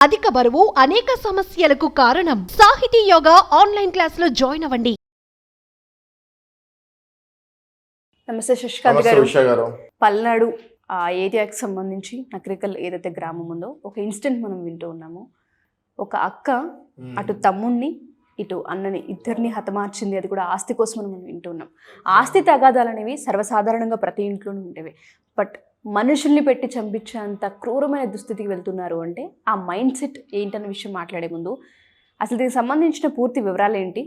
అధిక బరువు అనేక సమస్యలకు కారణం. సాహితీ యోగా ఆన్లైన్ క్లాసులో జాయిన్ అవ్వండి. నమస్తే శశికాంత్ గారు. పల్నాడు ఆ ఏరియాకి సంబంధించి నకరికల్ ఏదైతే గ్రామం ఉందో ఒక ఇన్సిడెంట్ మనం వింటూ ఉన్నాము. ఒక అక్క అటు తమ్ముణ్ణి ఇటు అన్నని ఇద్దరిని హతమార్చింది. అది కూడా ఆస్తి కోసం మనం వింటూ ఉన్నాం. ఆస్తి తగాదాలు అనేవి సర్వసాధారణంగా ప్రతి ఇంట్లోనూ ఉండేవి. బట్ మనుషుల్ని పెట్టి చంపించేంత క్రూరమైన దుస్థితికి వెళ్తున్నారు అంటే ఆ మైండ్ సెట్ ఏంటన్న విషయం మాట్లాడే ముందు అసలు దీనికి సంబంధించిన పూర్తి వివరాలు ఏంటి,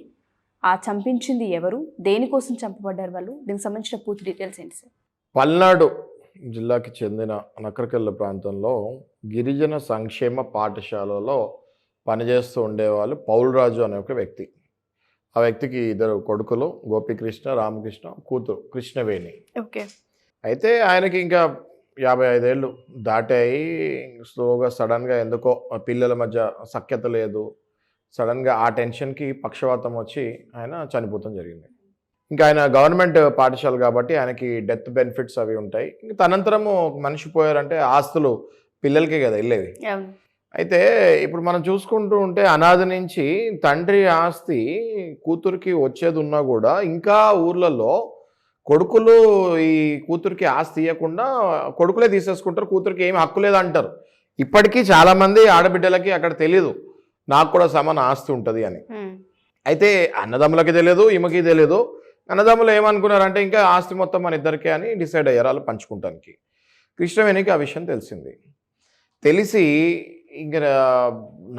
ఆ చంపించింది ఎవరు, దేనికోసం చంపబడ్డారు వాళ్ళు, దీనికి సంబంధించిన పూర్తి డీటెయిల్స్ ఏంటి సార్? పల్నాడు జిల్లాకి చెందిన నకరికల్ ప్రాంతంలో గిరిజన సంక్షేమ పాఠశాలలో పనిచేస్తూ ఉండేవాళ్ళు పౌల్రాజు అనే ఒక వ్యక్తి. ఆ వ్యక్తికి ఇద్దరు కొడుకులు, గోపికృష్ణ, రామకృష్ణ, కూతురు కృష్ణవేణి. ఓకే. అయితే ఆయనకి ఇంకా 55 ఏళ్ళు దాటాయి. స్లోగా సడన్గా ఎందుకో పిల్లల మధ్య సఖ్యత లేదు. సడన్గా ఆ టెన్షన్కి పక్షవాతం వచ్చి ఆయన చనిపోవడం జరిగింది. ఇంకా ఆయన గవర్నమెంట్ పాఠశాల కాబట్టి ఆయనకి డెత్ బెనిఫిట్స్ అవి ఉంటాయి. ఇంకా తనంతరము మనిషి పోయారంటే ఆస్తులు పిల్లలకే కదా వెళ్ళేది. అయితే ఇప్పుడు మనం చూసుకుంటూ ఉంటే అనాథ నుంచి తండ్రి ఆస్తి కూతురికి వచ్చేది ఉన్నా కూడా ఇంకా ఊర్లలో కొడుకులు ఈ కూతురికి ఆస్తి ఇవ్వకుండా కొడుకులే తీసేసుకుంటారు, కూతురికి ఏమి హక్కు లేదంటారు. ఇప్పటికీ చాలామంది ఆడబిడ్డలకి అక్కడ తెలియదు నాకు కూడా సమాన ఆస్తి ఉంటుంది అని. అయితే అన్నదమ్ములకి తెలియదు, ఈమెకి తెలియదు. అన్నదమ్ములు ఏమనుకున్నారంటే ఇంకా ఆస్తి మొత్తం మన ఇద్దరికే అని డిసైడ్ అయ్యారు వాళ్ళు పంచుకుంటానికి. కృష్ణవేణికి ఆ విషయం తెలిసింది. తెలిసి ఇంకా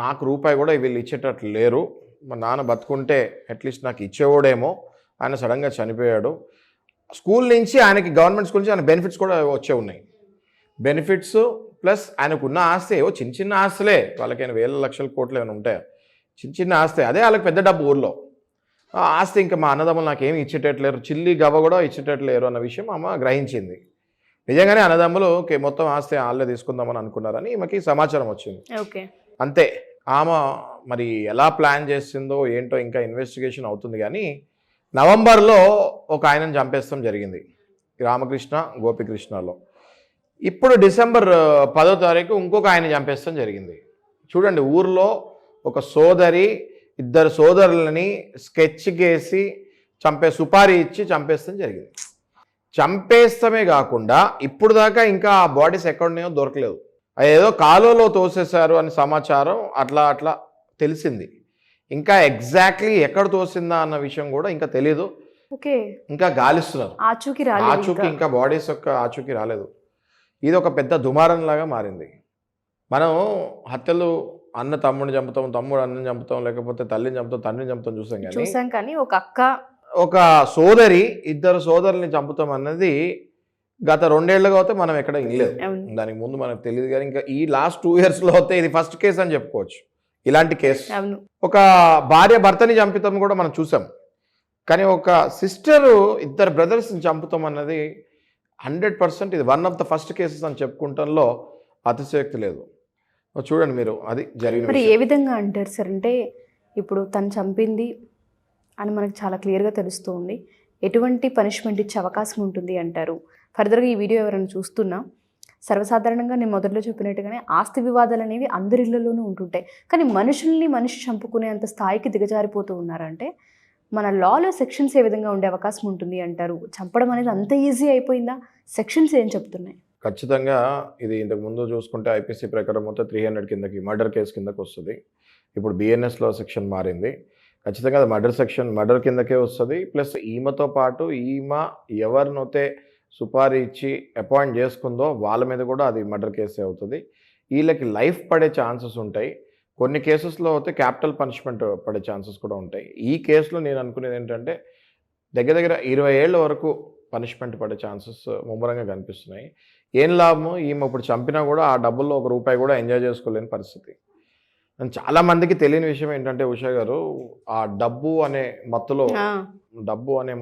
నాకు రూపాయి కూడా వీళ్ళు ఇచ్చేటట్లు లేరు, మా నాన్న బతుకుంటే అట్లీస్ట్ నాకు ఇచ్చేవాడేమో, ఆయన సడన్గా చనిపోయాడు. స్కూల్ నుంచి ఆయనకి గవర్నమెంట్ స్కూల్ నుంచి ఆయన బెనిఫిట్స్ కూడా వచ్చే ఉన్నాయి. బెనిఫిట్స్ ప్లస్ ఆయనకున్న ఆస్తి ఏవో చిన్న చిన్న ఆస్తులే, వాళ్ళకైనా వేల లక్షల కోట్లు ఏమైనా ఉంటాయి, చిన్న చిన్న ఆస్తి, అదే వాళ్ళకి పెద్ద డబ్బు ఊర్లో. ఆ ఆస్తి ఇంకా మా అన్నదమ్ములు నాకేమి ఇచ్చేటట్లేరు, చిల్లి గవ్వ కూడా ఇచ్చేటట్లేరు అన్న విషయం అమ్మ గ్రహించింది. నిజంగానే అన్నదమ్ములు మొత్తం ఆస్తి వాళ్ళే తీసుకుందామని అనుకున్నారని ఈమెకి సమాచారం వచ్చింది. ఓకే. అంతే. ఆమె మరి ఎలా ప్లాన్ చేసిందో ఏంటో ఇంకా ఇన్వెస్టిగేషన్ అవుతుంది. కానీ నవంబర్లో ఒక ఆయనను చంపేస్తాం జరిగింది రామకృష్ణ గోపికృష్ణలో. ఇప్పుడు డిసెంబర్ 10వ తారీఖు ఇంకొక ఆయన చంపేస్తాం జరిగింది. చూడండి, ఊర్లో ఒక సోదరి ఇద్దరు సోదరులని స్కెచ్ గేసి సుపారీ ఇచ్చి చంపేస్తాం జరిగింది. చంపేస్తమే కాకుండా ఇప్పుడు దాకా ఇంకా ఆ బాడీస్ ఎక్కడున్నాయో దొరకలేదు. ఏదో కాలువలో తోసేశారు అని సమాచారం అట్లా తెలిసింది. ఇంకా ఎగ్జాక్ట్లీ ఎక్కడ తోసిందా అన్న విషయం కూడా ఇంకా తెలియదు. ఇంకా గాలిస్తున్నారు. ఆచూకీ ఇంకా బాడీస్ యొక్క ఆచూకీ రాలేదు. ఇది ఒక పెద్ద దుమారం లాగా మారింది. మనం హత్యలు అన్న తమ్ముడిని చంపుతాం, తమ్ముడు అన్నని చంపుతాం, లేకపోతే తల్లిని చంపుతాం, తండ్రిని చంపుతాం చూసాం. కానీ ఒక సోదరి ఇద్దరు సోదరుల్ని చంపుతాం అన్నది గత 2 ఏళ్ళుగా అయితే మనం ఎక్కడ ఇనలేదు. దానికి ముందు మనకు తెలియదు. కానీ ఇంకా ఈ లాస్ట్ 2 yearsలో అయితే ఇది ఫస్ట్ కేసు అని చెప్పుకోవచ్చు. ఇలాంటి కేసు ఒక భార్య భర్తని చంపుతాం కూడా మనం చూసాం. కానీ ఒక సిస్టరు ఇద్దరు బ్రదర్స్ని చంపుతాం అన్నది 100% ఇది one of the first cases అని చెప్పుకుంటంలో అతిశయోక్తి లేదు. చూడండి మీరు, అది జరిగింది. ఏ విధంగా అంటారు సార్? అంటే ఇప్పుడు తను చంపింది అని మనకు చాలా క్లియర్గా తెలుస్తూ ఉంది. ఎటువంటి పనిష్మెంట్ ఇచ్చే అవకాశం ఉంటుంది అంటారు? ఫర్దర్గా ఈ వీడియో ఎవరైనా చూస్తున్నా, సర్వసాధారణంగా నేను మొదట్లో చెప్పినట్టుగానే ఆస్తి వివాదాలు అనేవి అందరి ఇళ్లలోనూ ఉంటుంటాయి. కానీ మనిషి చంపుకునే అంత స్థాయికి దిగజారిపోతూ ఉన్నారంటే మన లాలో సెక్షన్స్ ఏ విధంగా ఉండే అవకాశం ఉంటుంది అంటారు? చంపడం అనేది అంత ఈజీ అయిపోయిందా? సెక్షన్స్ ఏం చెప్తున్నాయి? ఖచ్చితంగా ఇది ఇంతకు ముందు చూసుకుంటే ఐపీసీ ప్రకారం మొత్తం 300 కిందకి మర్డర్ కేసు కిందకి వస్తుంది. ఇప్పుడు బిఎన్ఎస్లో సెక్షన్ మారింది. ఖచ్చితంగా అది మర్డర్ కిందకే వస్తుంది. ప్లస్ ఈమెతో పాటు ఈమె ఎవరినైతే సుపారీ ఇచ్చి అపాయింట్ చేసుకుందో వాళ్ళ మీద కూడా అది మర్డర్ కేసే అవుతుంది. వీళ్ళకి లైఫ్ పడే ఛాన్సెస్ ఉంటాయి. కొన్ని కేసెస్లో అయితే క్యాపిటల్ పనిష్మెంట్ పడే ఛాన్సెస్ కూడా ఉంటాయి. ఈ కేసులో నేను అనుకునేది ఏంటంటే దగ్గర 20 ఏళ్ళ వరకు పనిష్మెంట్ పడే ఛాన్సెస్ ముమ్మరంగా కనిపిస్తున్నాయి. ఏం లాభము, ఈమె ఇప్పుడు చంపినా కూడా ఆ డబ్బుల్లో ₹1 కూడా ఎంజాయ్ చేసుకోలేని పరిస్థితి. చాలామందికి తెలియని విషయం ఏంటంటే ఉషా గారు, ఆ డబ్బు అనే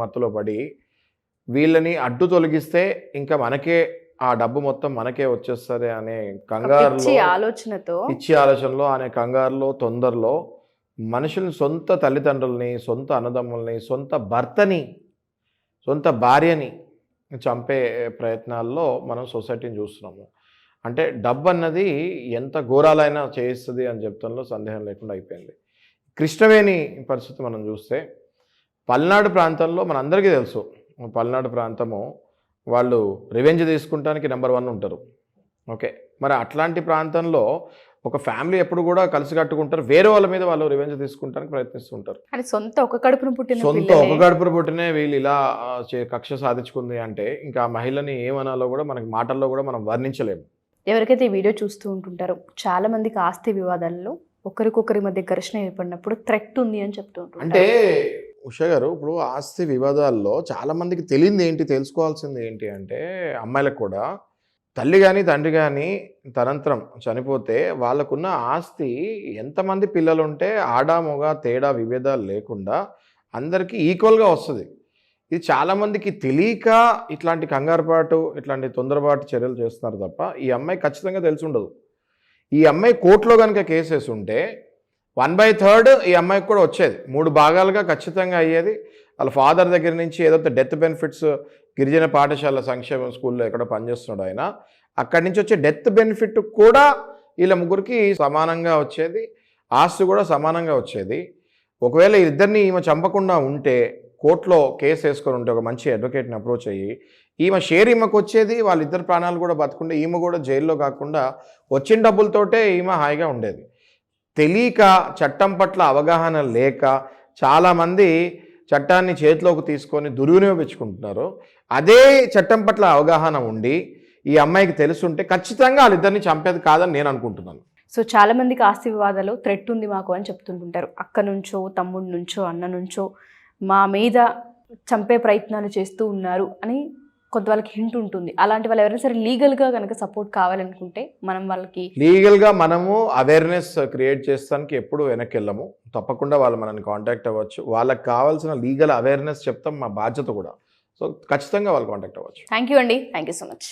మత్తులో పడి వీళ్ళని అడ్డు తొలగిస్తే ఇంకా మనకే ఆ డబ్బు మొత్తం మనకే వచ్చేస్తుంది అనే కంగారులో, పిచ్చి ఆలోచనలో, అనే కంగారులో, తొందరలో మనుషుల్ని, సొంత తల్లిదండ్రుల్ని, సొంత అన్నదమ్ముల్ని, సొంత భర్తని, సొంత భార్యని చంపే ప్రయత్నాల్లో మనం సొసైటీని చూస్తున్నాము. అంటే డబ్బు అన్నది ఎంత ఘోరాలైనా చేయిస్తుంది అని చెప్తంలో సందేహం లేకుండా అయిపోయింది. కృష్ణవేణి పరిస్థితి మనం చూస్తే పల్నాడు ప్రాంతంలో మనందరికీ తెలుసు, పల్నాడు ప్రాంతము వాళ్ళు రివెంజ్ తీసుకుంటానికి నెంబర్ 1 ఉంటారు. ఓకే, మరి అట్లాంటి ప్రాంతంలో ఒక ఫ్యామిలీ ఎప్పుడు కూడా కలిసి కట్టుకుంటారు, వేరే వాళ్ళ మీద వాళ్ళు రివెంజ్ తీసుకుంటానికి ప్రయత్నిస్తుంటారు. అని సొంత ఒక కడుపున పుట్టిన సొంత పిల్లలే. ఒక గడుపున పుట్టినే వీళ్ళు ఇలా కక్ష సాధించుకుంది అంటే ఇంకా ఆ మహిళని ఏమనాలో కూడా మనకి మాటల్లో కూడా మనం వర్ణించలేము. ఎవరికైతే ఈ వీడియో చూస్తూ ఉంటుంటారో చాలా మందికి ఆస్తి వివాదాలలో ఒకరికొకరి మధ్య ఘర్షణ ఏర్పడినప్పుడు థ్రెట్ ఉంది అని చెప్తూ ఉంటారు. అంటే ఉషా గారు, ఇప్పుడు ఆస్తి వివాదాల్లో చాలా మందికి తెలియంది ఏంటి, తెలుసుకోవాల్సింది ఏంటి అంటే అమ్మాయిలకు కూడా తల్లి కానీ తండ్రి కానీ తనంతరం చనిపోతే వాళ్ళకున్న ఆస్తి ఎంతమంది పిల్లలు ఉంటే ఆడ మొగ తేడా విభేదాలు లేకుండా అందరికీ ఈక్వల్గా వస్తుంది. ఇది చాలామందికి తెలియక ఇట్లాంటి కంగారుపాటు, ఇట్లాంటి తొందరపాటు చర్యలు చేస్తున్నారు తప్ప ఈ అమ్మాయి ఖచ్చితంగా తెలిసి ఉండదు. ఈ అమ్మాయి కోర్టులో కనుక కేసు వేసి ఉంటే 1/3 ఈ అమ్మాయికి కూడా వచ్చేది, 3 భాగాలుగా ఖచ్చితంగా అయ్యేది. వాళ్ళ ఫాదర్ దగ్గర నుంచి ఏదైతే డెత్ బెనిఫిట్స్ గిరిజన పాఠశాల సంక్షేమ స్కూల్లో ఎక్కడో పనిచేస్తున్నాడు ఆయన, అక్కడి నుంచి వచ్చే డెత్ బెనిఫిట్ కూడా వీళ్ళ ముగ్గురికి సమానంగా వచ్చేది, ఆస్తి కూడా సమానంగా వచ్చేది. ఒకవేళ ఇద్దరిని ఈమె చంపకుండా ఉంటే కోర్టులో కేసు వేసుకొని ఉంటే ఒక మంచి అడ్వకేట్ని అప్రోచ్ అయ్యి ఈమె షేర్ ఈమెకు వచ్చేది, వాళ్ళిద్దరు ప్రాణాలు కూడా బతుకుంటే ఈమె కూడా జైల్లో కాకుండా వచ్చిన డబ్బులతోటే ఈమె హాయిగా ఉండేది. తెలియక, చట్టం పట్ల అవగాహన లేక చాలామంది చట్టాన్ని చేతిలోకి తీసుకొని దుర్వినియోగించుకుంటున్నారు. అదే చట్టం పట్ల అవగాహన ఉండి ఈ అమ్మాయికి తెలుసుంటే ఖచ్చితంగా వాళ్ళిద్దరిని చంపేది కాదని నేను అనుకుంటున్నాను. సో చాలా మందికి ఆస్తి వివాదాలు థ్రెట్ ఉంది మాకు అని చెప్తుంటుంటారు. అక్క నుంచో, తమ్ముడి నుంచో, అన్న నుంచో మా మీద చంపే ప్రయత్నాలు చేస్తూ ఉన్నారు అని కొంత వాళ్ళకి హింట్ ఉంటుంది. అలాంటి వాళ్ళు ఎవరైనా సరే లీగల్గా కనుక సపోర్ట్ కావాలనుకుంటే మనం వాళ్ళకి లీగల్గా మనము అవేర్నెస్ క్రియేట్ చేస్తానికి ఎప్పుడు వెనక్కి వెళ్ళము. తప్పకుండా వాళ్ళు మనల్ని కాంటాక్ట్ అవ్వచ్చు. వాళ్ళకి కావాల్సిన లీగల్ అవేర్నెస్ చెప్తాం, మా బాధ్యత కూడా. సో ఖచ్చితంగా వాళ్ళు కాంటాక్ట్ అవ్వచ్చు. థ్యాంక్ యూ అండి, థ్యాంక్ యూ సో మచ్.